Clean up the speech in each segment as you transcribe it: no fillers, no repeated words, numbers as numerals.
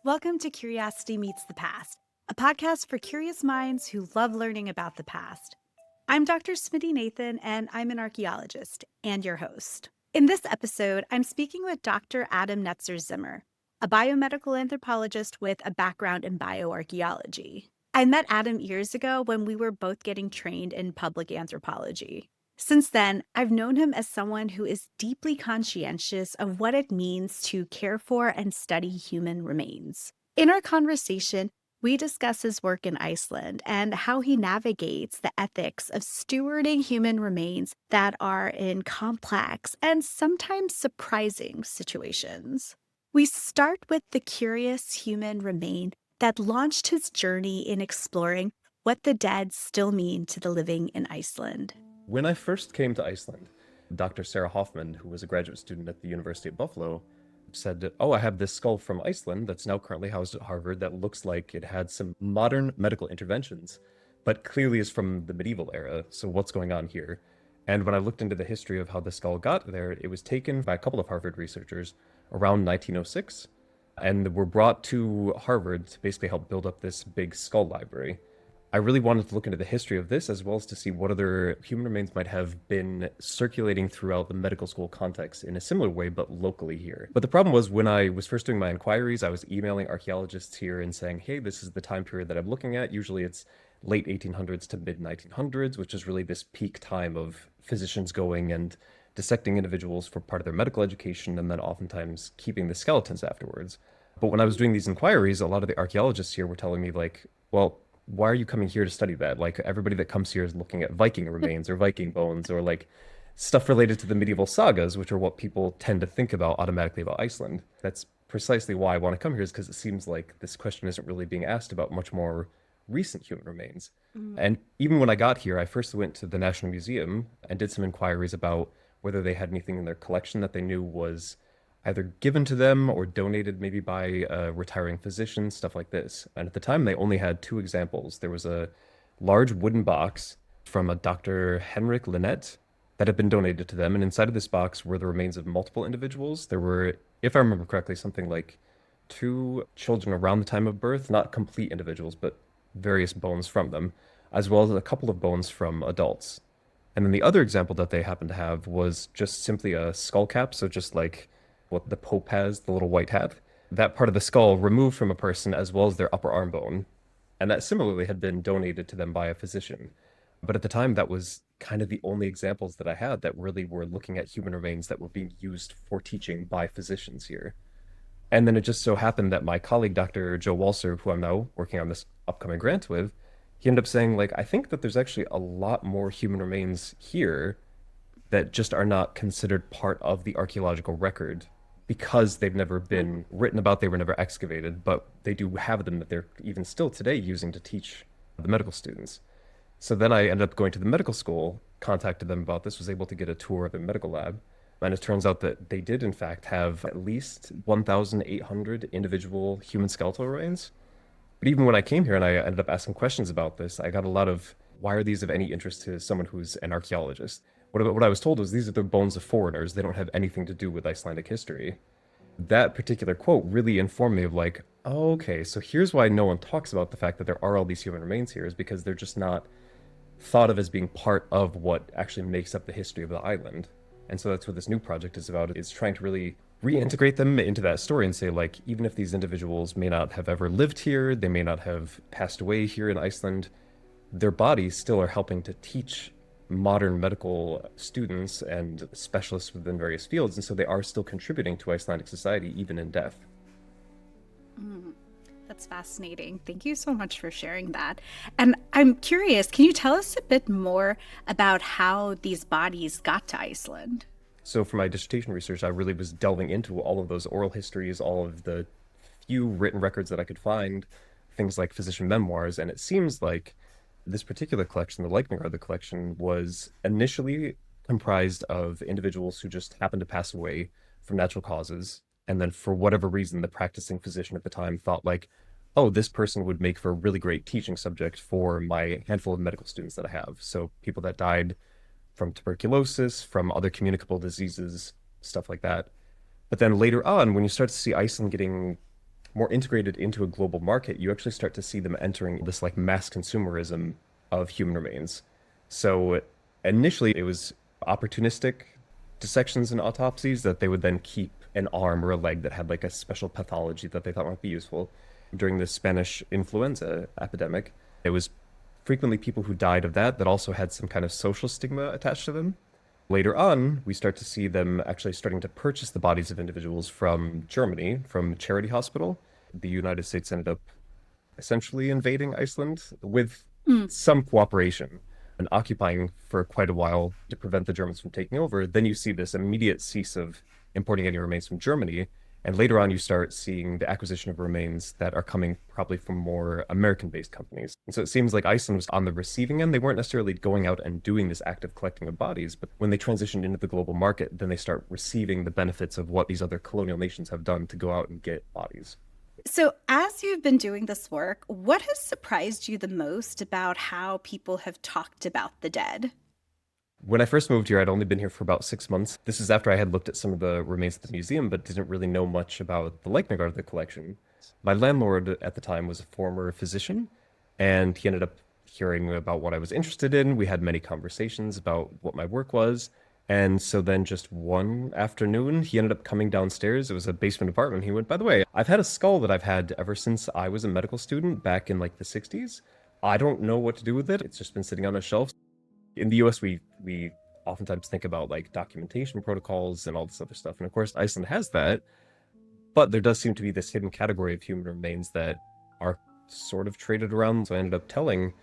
Welcome to Curiosity Meets the Past, a podcast for curious minds who love learning about the past. I'm Dr. Smitty Nathan, and I'm an archaeologist and your host. In this episode, I'm speaking with Dr. Adam Netzer-Zimmer, a biomedical anthropologist with a background in bioarchaeology. I met Adam years ago when we were both getting trained in public anthropology. Since then, I've known him as someone who is deeply conscientious of what it means to care for and study human remains. In our conversation, we discuss his work in Iceland and how he navigates the ethics of stewarding human remains that are in complex and sometimes surprising situations. We start with the curious human remain that launched his journey in exploring what the dead still mean to the living in Iceland. When I first came to Iceland, Dr. Sarah Hoffman, who was a graduate student at the University of Buffalo, said, "Oh, I have this skull from Iceland that's now currently housed at Harvard that looks like it had some modern medical interventions, but clearly is from the medieval era. So what's going on here?" And when I looked into the history of how the skull got there, it was taken by a couple of Harvard researchers around 1906 and were brought to Harvard to basically help build up this big skull library. I really wanted to look into the history of this as well as to see what other human remains might have been circulating throughout the medical school context in a similar way, but locally here. But the problem was when I was first doing my inquiries, I was emailing archaeologists here and saying, hey, this is the time period that I'm looking at. Usually it's late 1800s to mid 1900s, which is really this peak time of physicians going and dissecting individuals for part of their medical education and then oftentimes keeping the skeletons afterwards. But when I was doing these inquiries, a lot of the archaeologists here were telling me like, well, why are you coming here to study that? Like everybody that comes here is looking at Viking remains or Viking bones or like stuff related to the medieval sagas, which are what people tend to think about automatically about Iceland. That's precisely why I want to come here, is because it seems like this question isn't really being asked about much more recent human remains. And even when I got here, I first went to the National Museum and did some inquiries about whether they had anything in their collection that they knew was either given to them or donated maybe by a retiring physician, stuff like this. And at the time, they only had two examples. There was a large wooden box from a Dr. Henrik Linnet that had been donated to them. And inside of this box were the remains of multiple individuals. There were, if I remember correctly, something like 2 children around the time of birth, not complete individuals, but various bones from them, as well as a couple of bones from adults. And then the other example that they happened to have was just simply a skull cap. So just like what the Pope has, the little white hat, that part of the skull removed from a person as well as their upper arm bone. And that similarly had been donated to them by a physician. But at the time, that was kind of the only examples that I had that really were looking at human remains that were being used for teaching by physicians here. And then it just so happened that my colleague, Dr. Joe Walser, who I'm now working on this upcoming grant with, he ended up saying, like, I think that there's actually a lot more human remains here that just are not considered part of the archaeological record because they've never been written about, they were never excavated, but they do have them that they're even still today using to teach the medical students. So then I ended up going to the medical school, contacted them about this, was able to get a tour of the medical lab, and it turns out that they did in fact have at least 1,800 individual human skeletal remains. But even when I came here and I ended up asking questions about this, I got a lot of, why are these of any interest to someone who's an archaeologist? What I was told was these are the bones of foreigners. They don't have anything to do with Icelandic history. That particular quote really informed me of like, oh, okay, so here's why no one talks about the fact that there are all these human remains here, is because they're just not thought of as being part of what actually makes up the history of the island. And so that's what this new project is about, is trying to really reintegrate them into that story and say, like, even if these individuals may not have ever lived here, they may not have passed away here in Iceland, their bodies still are helping to teach modern medical students and specialists within various fields, and so they are still contributing to Icelandic society even in death. That's fascinating. Thank you so much for sharing that. And I'm curious, can you tell us a bit more about how these bodies got to Iceland? So for my dissertation research, I really was delving into all of those oral histories, all of the few written records that I could find, things like physician memoirs, and it seems like this particular collection, the Leikningar collection, was initially comprised of individuals who just happened to pass away from natural causes. And then for whatever reason, the practicing physician at the time thought like, oh, this person would make for a really great teaching subject for my handful of medical students that I have. So people that died from tuberculosis, from other communicable diseases, stuff like that. But then later on, when you start to see Iceland getting more integrated into a global market, you actually start to see them entering this like mass consumerism of human remains. So initially it was opportunistic dissections and autopsies that they would then keep an arm or a leg that had like a special pathology that they thought might be useful. During the Spanish influenza epidemic, it was frequently people who died of that that also had some kind of social stigma attached to them. Later on, we start to see them actually starting to purchase the bodies of individuals from Germany, from Charity Hospital. The United States ended up essentially invading Iceland with Mm. some cooperation and occupying for quite a while to prevent the Germans from taking over. Then you see this immediate cease of importing any remains from Germany. And later on, you start seeing the acquisition of remains that are coming probably from more American-based companies. And so it seems like Iceland was on the receiving end. They weren't necessarily going out and doing this active collecting of bodies, but when they transitioned into the global market, then they start receiving the benefits of what these other colonial nations have done to go out and get bodies. So, as you've been doing this work, what has surprised you the most about how people have talked about the dead? When I first moved here, I'd only been here for about 6 months. This is after I had looked at some of the remains at the museum, but didn't really know much about the Leichner of the collection. My landlord at the time was a former physician, and he ended up hearing about what I was interested in. We had many conversations about what my work was. And so then just one afternoon, he ended up coming downstairs. It was a basement apartment. He went, by the way, I've had a skull that I've had ever since I was a medical student back in like the 60s. I don't know what to do with it. It's just been sitting on a shelf. In the US, we oftentimes think about like documentation protocols and all this other stuff. And of course, Iceland has that. But there does seem to be this hidden category of human remains that are sort of traded around. So I ended up telling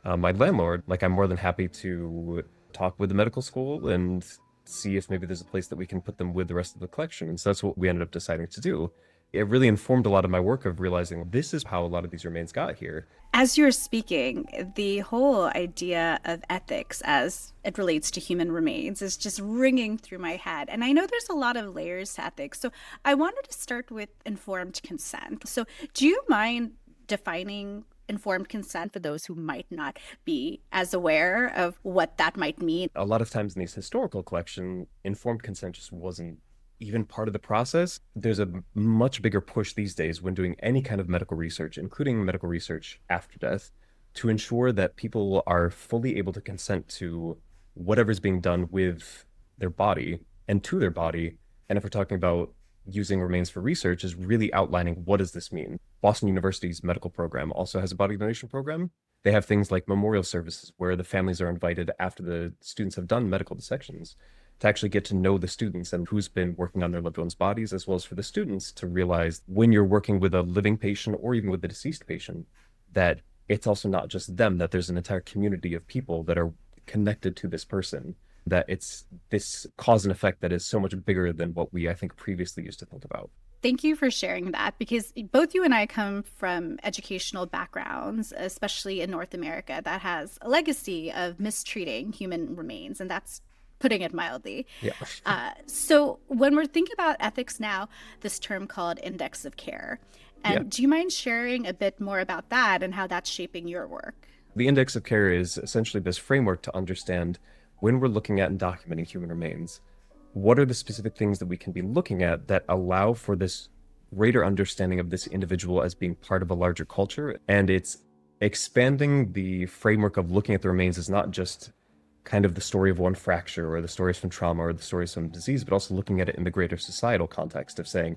my landlord, like, I'm more than happy to talk with the medical school and see if maybe there's a place that we can put them with the rest of the collection. And so that's what we ended up deciding to do. It really informed a lot of my work of realizing this is how a lot of these remains got here. As you're speaking, the whole idea of ethics as it relates to human remains is just ringing through my head. And I know there's a lot of layers to ethics. So I wanted to start with informed consent. So, do you mind defining informed consent for those who might not be as aware of what that might mean? A lot of times in these historical collections, informed consent just wasn't even part of the process. There's a much bigger push these days when doing any kind of medical research, including medical research after death, to ensure that people are fully able to consent to whatever's being done with their body and to their body. And if we're talking about using remains for research, is really outlining what does this mean. Boston University's medical program also has a body donation program. They have things like memorial services where the families are invited after the students have done medical dissections to actually get to know the students and who's been working on their loved ones' bodies, as well as for the students to realize when you're working with a living patient or even with a deceased patient, that it's also not just them, that there's an entire community of people that are connected to this person, that it's this cause and effect that is so much bigger than what we, I think, previously used to think about. Thank you for sharing that, because both you and I come from educational backgrounds, especially in North America, that has a legacy of mistreating human remains, and that's putting it mildly. Yeah. So when we're thinking about ethics now, this term called index of care. And Yeah. do you mind sharing a bit more about that and how that's shaping your work? The index of care is essentially this framework to understand when we're looking at and documenting human remains, what are the specific things that we can be looking at that allow for this greater understanding of this individual as being part of a larger culture. And it's expanding the framework of looking at the remains as not just kind of the story of one fracture or the stories from trauma or the stories from disease, but also looking at it in the greater societal context of saying,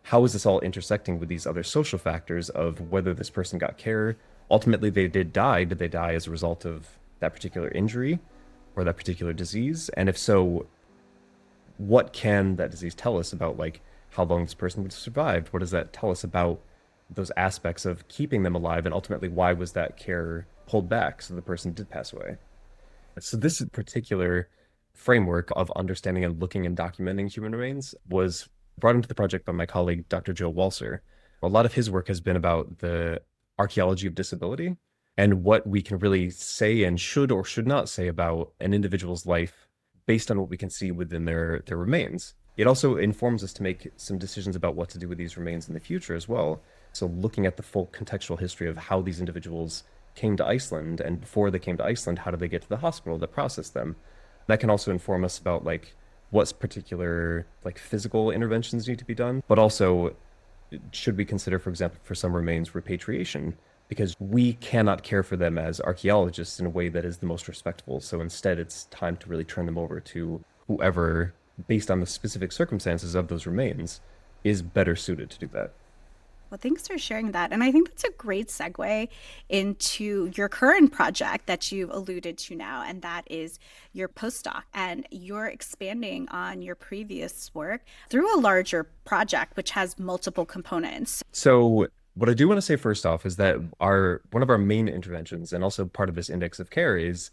how is this all intersecting with these other social factors of whether this person got care? Ultimately, they did die. Did they die as a result of that particular injury or that particular disease? And if so, what can that disease tell us about like how long this person would have survived? What does that tell us about those aspects of keeping them alive? And ultimately, why was that care pulled back so the person did pass away? So this particular framework of understanding and looking and documenting human remains was brought into the project by my colleague, Dr. Joe Walser. A lot of his work has been about the archaeology of disability and what we can really say and should or should not say about an individual's life based on what we can see within their remains. It also informs us to make some decisions about what to do with these remains in the future as well. So looking at the full contextual history of how these individuals came to Iceland, and before they came to Iceland, how did they get to the hospital that processed them? That can also inform us about like what particular like physical interventions need to be done, but also should we consider, for example, for some remains, repatriation? Because we cannot care for them as archaeologists in a way that is the most respectful. So instead, it's time to really turn them over to whoever, based on the specific circumstances of those remains, is better suited to do that. Well, thanks for sharing that. And I think that's a great segue into your current project that you've alluded to now, and that is your postdoc. And you're expanding on your previous work through a larger project, which has multiple components. So what I do want to say first off is that our one of our main interventions, and also part of this index of care, is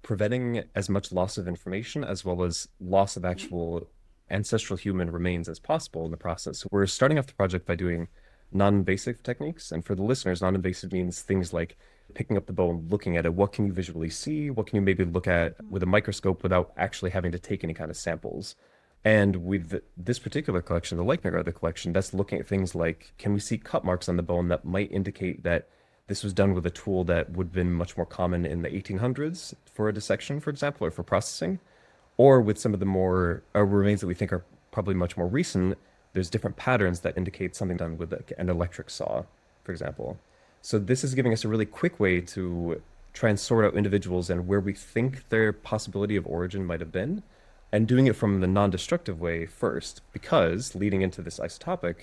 preventing as much loss of information as well as loss of actual ancestral human remains as possible in the process. So we're starting off the project by doing non-invasive techniques. And for the listeners, non-invasive means things like picking up the bone, looking at it. What can you visually see? What can you maybe look at with a microscope without actually having to take any kind of samples? And with this particular collection, the Leichner other collection, that's looking at things like, can we see cut marks on the bone that might indicate that this was done with a tool that would have been much more common in the 1800s for a dissection, for example, or for processing? Or with some of the more remains that we think are probably much more recent, there's different patterns that indicate something done with an electric saw, for example. So this is giving us a really quick way to try and sort out individuals and where we think their possibility of origin might have been, and doing it from the non-destructive way first, because leading into this isotopic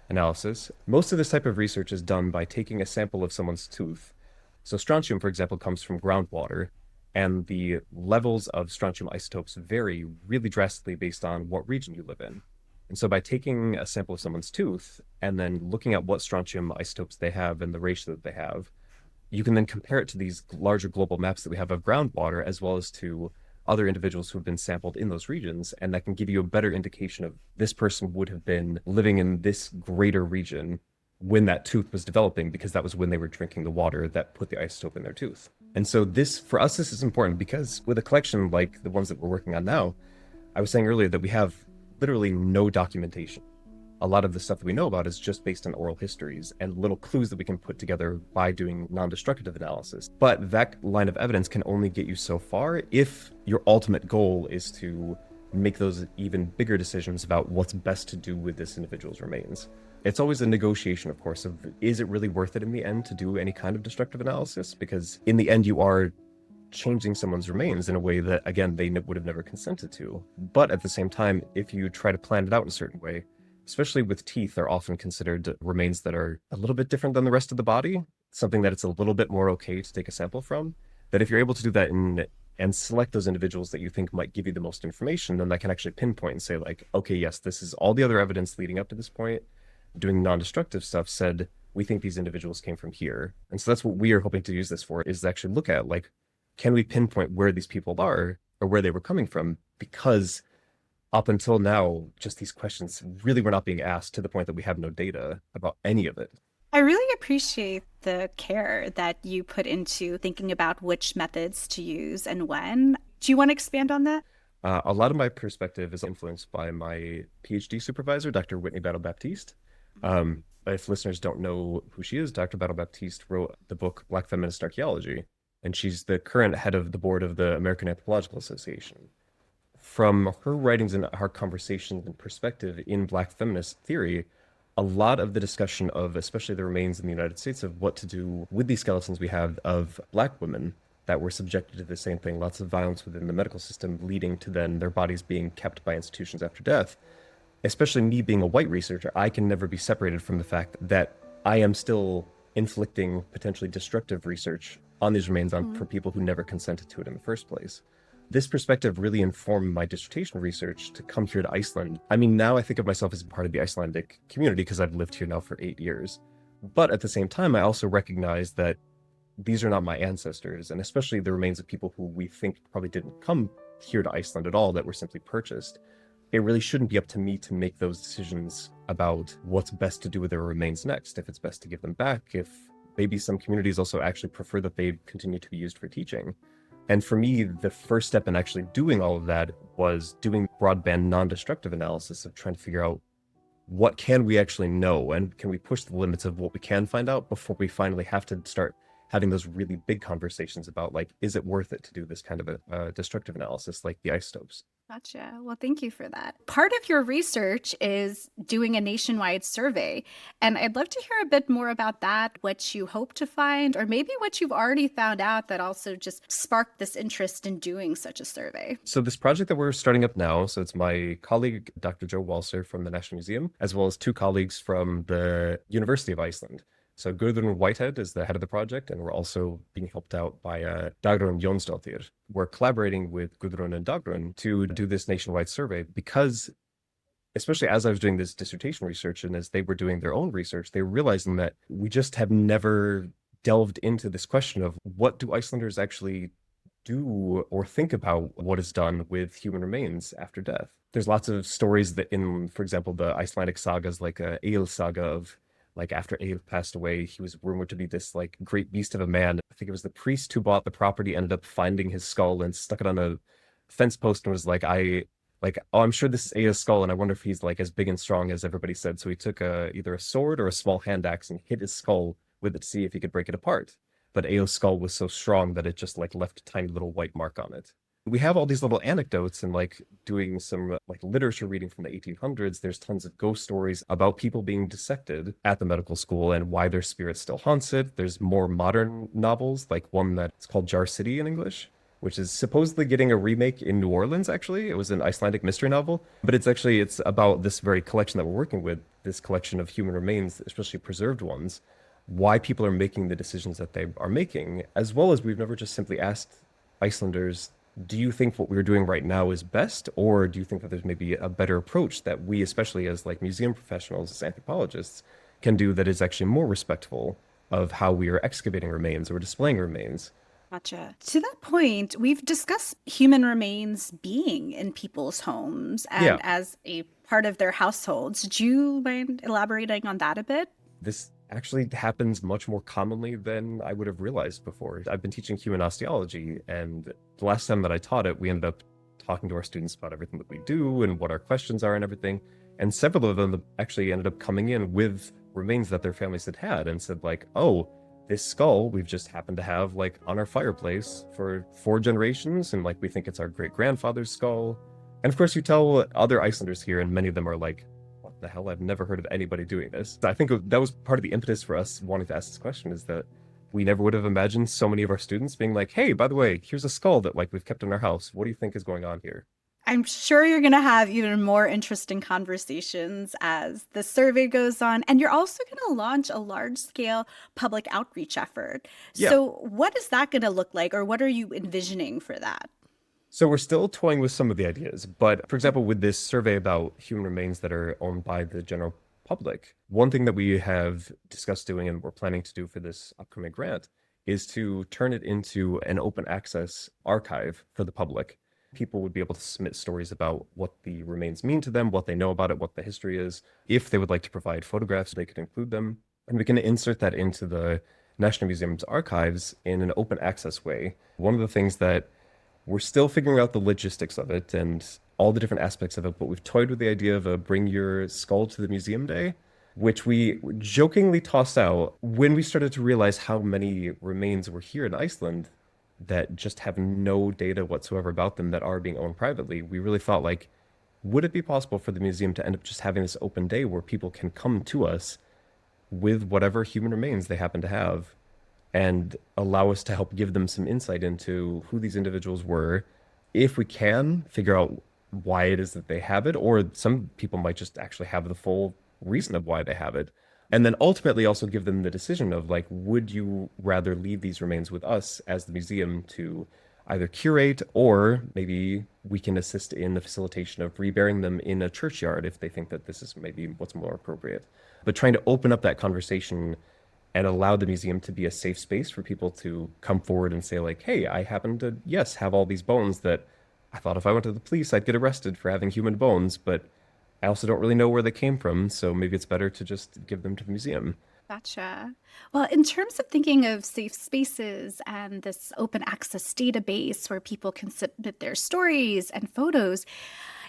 analysis, most of this type of research is done by taking a sample of someone's tooth. So strontium, for example, comes from groundwater, and the levels of strontium isotopes vary really drastically based on what region you live in. And so by taking a sample of someone's tooth and then looking at what strontium isotopes they have and the ratio that they have, you can then compare it to these larger global maps that we have of groundwater, as well as to other individuals who have been sampled in those regions. And that can give you a better indication of this person would have been living in this greater region when that tooth was developing, because that was when they were drinking the water that put the isotope in their tooth. And so this, for us, this is important because with a collection like the ones that we're working on now, I was saying earlier that we have literally no documentation. A lot of the stuff that we know about is just based on oral histories and little clues that we can put together by doing non-destructive analysis. But that line of evidence can only get you so far if your ultimate goal is to make those even bigger decisions about what's best to do with this individual's remains. It's always a negotiation, of course, of is it really worth it in the end to do any kind of destructive analysis? Because in the end, you are changing someone's remains in a way that, again, they would have never consented to. But at the same time, if you try to plan it out in a certain way, especially with teeth, they're often considered remains that are a little bit different than the rest of the body, something that it's a little bit more okay to take a sample from, that if you're able to do that and select those individuals that you think might give you the most information, then that can actually pinpoint and say like, okay, yes, this is all the other evidence leading up to this point. Doing non-destructive stuff said, we think these individuals came from here. And so that's what we are hoping to use this for, is to actually look at, like, can we pinpoint where these people are or where they were coming from? Because up until now, just these questions really were not being asked, to the point that we have no data about any of it. I really appreciate the care that you put into thinking about which methods to use and when. Do you want to expand on that? A lot of my perspective is influenced by my PhD supervisor, Dr. Whitney Battle-Baptiste. If listeners don't know who she is, Dr. Battle-Baptiste wrote the book Black Feminist Archaeology, and she's the current head of the board of the American Anthropological Association. From her writings and her conversations and perspective in Black feminist theory, a lot of the discussion of, especially the remains in the United States, of what to do with these skeletons we have of Black women that were subjected to the same thing, lots of violence within the medical system, leading to then their bodies being kept by institutions after death. Especially me being a white researcher, I can never be separated from the fact that I am still inflicting potentially destructive research on these remains for people who never consented to it in the first place. This perspective really informed my dissertation research to come here to Iceland. I mean, now I think of myself as part of the Icelandic community because I've lived here now for 8 years. But at the same time, I also recognize that these are not my ancestors, and especially the remains of people who we think probably didn't come here to Iceland at all, that were simply purchased. It really shouldn't be up to me to make those decisions about what's best to do with their remains next, if it's best to give them back, if maybe some communities also actually prefer that they continue to be used for teaching. And for me, the first step in actually doing all of that was doing broadband non-destructive analysis of trying to figure out what can we actually know, and can we push the limits of what we can find out before we finally have to start having those really big conversations about, like, is it worth it to do this kind of a destructive analysis like the isotopes? Gotcha. Well, thank you for that. Part of your research is doing a nationwide survey, and I'd love to hear a bit more about that, what you hope to find, or maybe what you've already found out that also just sparked this interest in doing such a survey. So this project that we're starting up now, so it's my colleague, Dr. Joe Walser from the National Museum, as well as two colleagues from the University of Iceland. So Gudrun Whitehead is the head of the project, and we're also being helped out by Dagrun Jonsdottir. We're collaborating with Gudrun and Dagrun to do this nationwide survey because, especially as I was doing this dissertation research and as they were doing their own research, they were realizing that we just have never delved into this question of what do Icelanders actually do or think about what is done with human remains after death. There's lots of stories that in, for example, the Icelandic sagas, like Egil saga of like after Egil passed away, he was rumored to be this like great beast of a man. I think it was the priest who bought the property ended up finding his skull and stuck it on a fence post and was like, oh, I'm sure this is Egil's skull, and I wonder if he's like as big and strong as everybody said. So he took either a sword or a small hand axe and hit his skull with it to see if he could break it apart. But Eo's skull was so strong that it just like left a tiny little white mark on it. We have all these little anecdotes and like doing some like literature reading from the 1800s. There's tons of ghost stories about people being dissected at the medical school and why their spirit still haunts it. There's more modern novels, like one that's called Jar City in English, which is supposedly getting a remake in New Orleans, actually. It was an Icelandic mystery novel, but it's about this very collection that we're working with, this collection of human remains, especially preserved ones, why people are making the decisions that they are making, as well as we've never just simply asked Icelanders, do you think what we're doing right now is best, or do you think that there's maybe a better approach that we, especially as like museum professionals, as anthropologists, can do that is actually more respectful of how we are excavating remains or displaying remains? Gotcha. To that point, we've discussed human remains being in people's homes Yeah, and as a part of their households. Do you mind elaborating on that a bit? this actually happens much more commonly than I would have realized before. I've been teaching human osteology, and the last time that I taught it, we ended up talking to our students about everything that we do and what our questions are and everything. And several of them actually ended up coming in with remains that their families had had and said, like, oh, this skull we've just happened to have like on our fireplace for 4 generations, and like we think it's our great grandfather's skull. And of course, you tell other Icelanders here, and many of them are like, what the hell? I've never heard of anybody doing this. I think that was part of the impetus for us wanting to ask this question, is that we never would have imagined so many of our students being like, hey, by the way, here's a skull that like we've kept in our house. What do you think is going on here? I'm sure you're going to have even more interesting conversations as the survey goes on. And you're also going to launch a large scale public outreach effort. Yeah. So, what is that going to look like, or what are you envisioning for that? So we're still toying with some of the ideas, but for example, with this survey about human remains that are owned by the general public, one thing that we have discussed doing and we're planning to do for this upcoming grant is to turn it into an open access archive for the public. People would be able to submit stories about what the remains mean to them, what they know about it, what the history is. If they would like to provide photographs, they could include them. And we can insert that into the National Museum's archives in an open access way. One of the things that we're still figuring out the logistics of it and all the different aspects of it, but we've toyed with the idea of a bring your skull to the museum day, which we jokingly tossed out when we started to realize how many remains were here in Iceland that just have no data whatsoever about them that are being owned privately. We really thought like, would it be possible for the museum to end up just having this open day where people can come to us with whatever human remains they happen to have and allow us to help give them some insight into who these individuals were, if we can figure out why it is that they have it, or some people might just actually have the full reason of why they have it. And then ultimately also give them the decision of like, would you rather leave these remains with us as the museum to either curate, or maybe we can assist in the facilitation of reburying them in a churchyard if they think that this is maybe what's more appropriate. But trying to open up that conversation and allow the museum to be a safe space for people to come forward and say like, hey, I happen to, yes, have all these bones that I thought if I went to the police, I'd get arrested for having human bones, but I also don't really know where they came from, so maybe it's better to just give them to the museum. Gotcha. Well, in terms of thinking of safe spaces and this open access database where people can submit their stories and photos,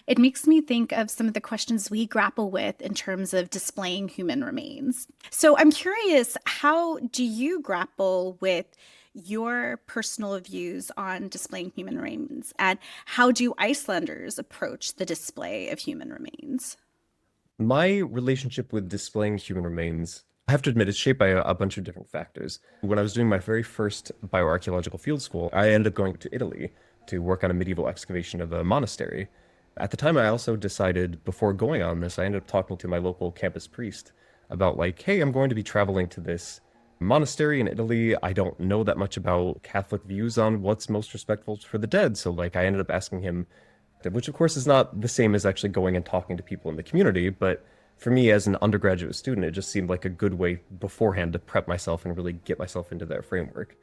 it makes me think of some of the questions we grapple with in terms of displaying human remains. So I'm curious, how do you grapple with your personal views on displaying human remains, and how do Icelanders approach the display of human remains? My relationship with displaying human remains, I have to admit, is shaped by a bunch of different factors. When I was doing my very first bioarchaeological field school, I ended up going to Italy to work on a medieval excavation of a monastery. At the time, I also decided, before going on this, I ended up talking to my local campus priest about, like, hey, I'm going to be traveling to this monastery in Italy. I don't know that much about Catholic views on what's most respectful for the dead. So, like, I ended up asking him, which of course is not the same as actually going and talking to people in the community, but for me as an undergraduate student, it just seemed like a good way beforehand to prep myself and really get myself into that framework.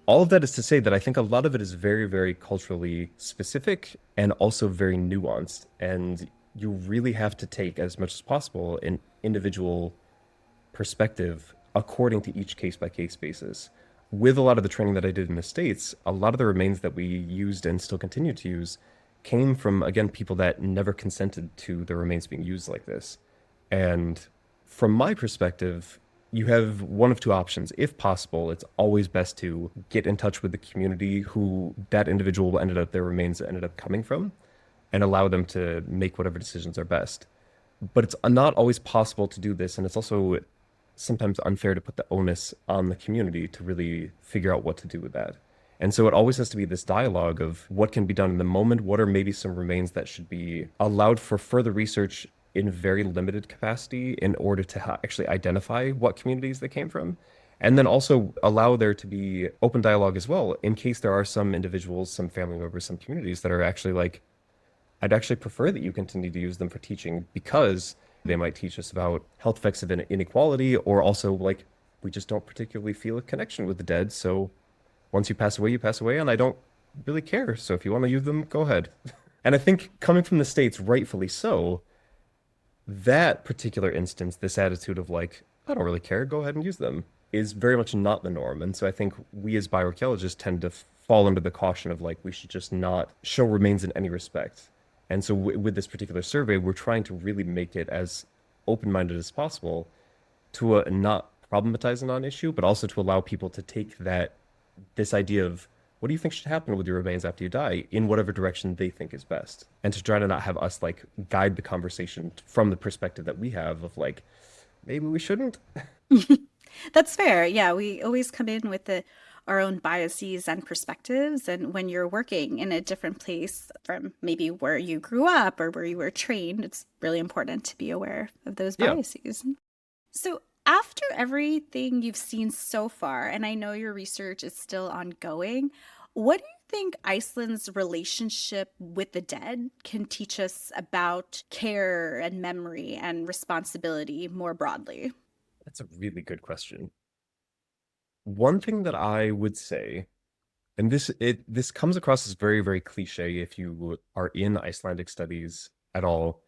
All of that is to say that I think a lot of it is very, very culturally specific and also very nuanced. And you really have to take, as much as possible, an individual perspective according to each case by case basis. With a lot of the training that I did in the States, a lot of the remains that we used and still continue to use came from, again, people that never consented to the remains being used like this. And from my perspective, you have one of two options. If possible, it's always best to get in touch with the community who that individual ended up, their remains ended up coming from, and allow them to make whatever decisions are best. But it's not always possible to do this, and it's also sometimes unfair to put the onus on the community to really figure out what to do with that. And so it always has to be this dialogue of what can be done in the moment, what are maybe some remains that should be allowed for further research in very limited capacity in order to actually identify what communities they came from. And then also allow there to be open dialogue as well, in case there are some individuals, some family members, some communities that are actually like, I'd actually prefer that you continue to use them for teaching because they might teach us about health effects of inequality, or also like, we just don't particularly feel a connection with the dead. So once you pass away, and I don't really care. So if you want to use them, go ahead. And I think coming from the States, rightfully so, that particular instance, this attitude of like, I don't really care, go ahead and use them, is very much not the norm. And so I think we as bioarchaeologists tend to fall under the caution of like, we should just not show remains in any respect. And so with this particular survey, we're trying to really make it as open-minded as possible to not problematize a non-issue, but also to allow people to take this idea of what do you think should happen with your remains after you die in whatever direction they think is best, and to try to not have us like guide the conversation from the perspective that we have of like, maybe we shouldn't. That's fair. Yeah, we always come in with our own biases and perspectives. And when you're working in a different place from maybe where you grew up or where you were trained, it's really important to be aware of those Yeah. biases. So, after everything you've seen so far, and I know your research is still ongoing, what do you think Iceland's relationship with the dead can teach us about care and memory and responsibility more broadly? That's a really good question. One thing that I would say, and this comes across as very, very cliche if you are in Icelandic studies at all.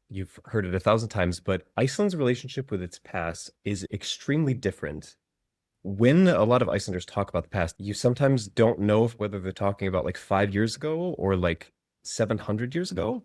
You've heard it a thousand times, but Iceland's relationship with its past is extremely different. When a lot of Icelanders talk about the past, you sometimes don't know whether they're talking about like 5 years ago or like 700 years ago.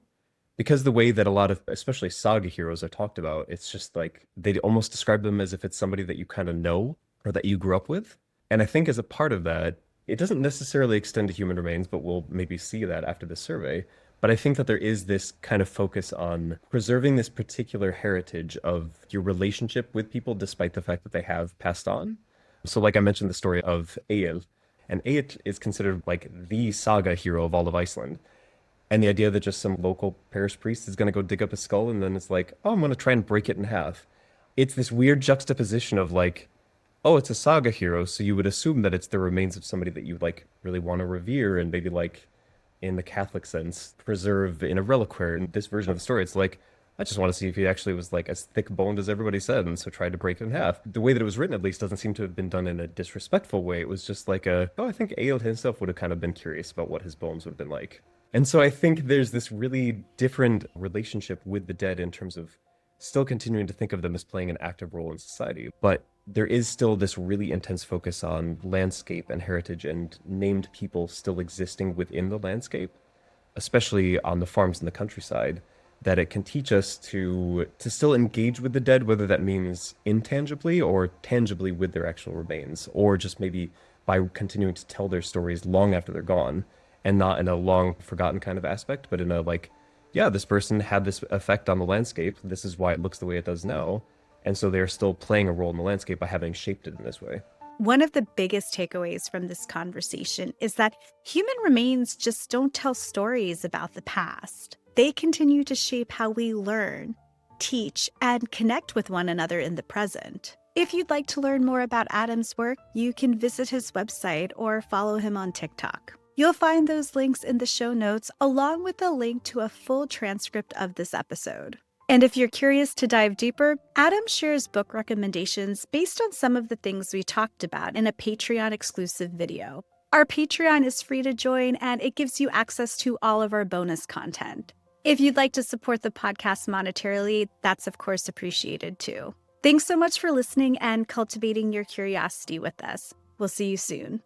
Because the way that a lot of, especially saga heroes, are talked about, it's just like they almost describe them as if it's somebody that you kind of know or that you grew up with. And I think as a part of that, it doesn't necessarily extend to human remains, but we'll maybe see that after the survey. But I think that there is this kind of focus on preserving this particular heritage of your relationship with people, despite the fact that they have passed on. So, like I mentioned, the story of Egil, and Egil is considered like the saga hero of all of Iceland. And the idea that just some local parish priest is going to go dig up his skull and then it's like, oh, I'm going to try and break it in half. It's this weird juxtaposition of like, oh, it's a saga hero, so you would assume that it's the remains of somebody that you like really want to revere and maybe like in the Catholic sense preserve in a reliquary. In this version of the story, it's like, I just want to see if he actually was like as thick boned as everybody said, and so tried to break it in half. The way that it was written, at least, doesn't seem to have been done in a disrespectful way. It was just like I think Aelid himself would have kind of been curious about what his bones would have been like. And so I think there's this really different relationship with the dead in terms of still continuing to think of them as playing an active role in society. But there is still this really intense focus on landscape and heritage and named people still existing within the landscape, especially on the farms in the countryside, that it can teach us to still engage with the dead, whether that means intangibly or tangibly with their actual remains, or just maybe by continuing to tell their stories long after they're gone, and not in a long forgotten kind of aspect, but in a like, yeah, this person had this effect on the landscape. This is why it looks the way it does now. And so they're still playing a role in the landscape by having shaped it in this way. One of the biggest takeaways from this conversation is that human remains just don't tell stories about the past. They continue to shape how we learn, teach, and connect with one another in the present. If you'd like to learn more about Adam's work, you can visit his website or follow him on TikTok. You'll find those links in the show notes, along with a link to a full transcript of this episode. And if you're curious to dive deeper, Adam shares book recommendations based on some of the things we talked about in a Patreon exclusive video. Our Patreon is free to join, and it gives you access to all of our bonus content. If you'd like to support the podcast monetarily, that's of course appreciated too. Thanks so much for listening and cultivating your curiosity with us. We'll see you soon.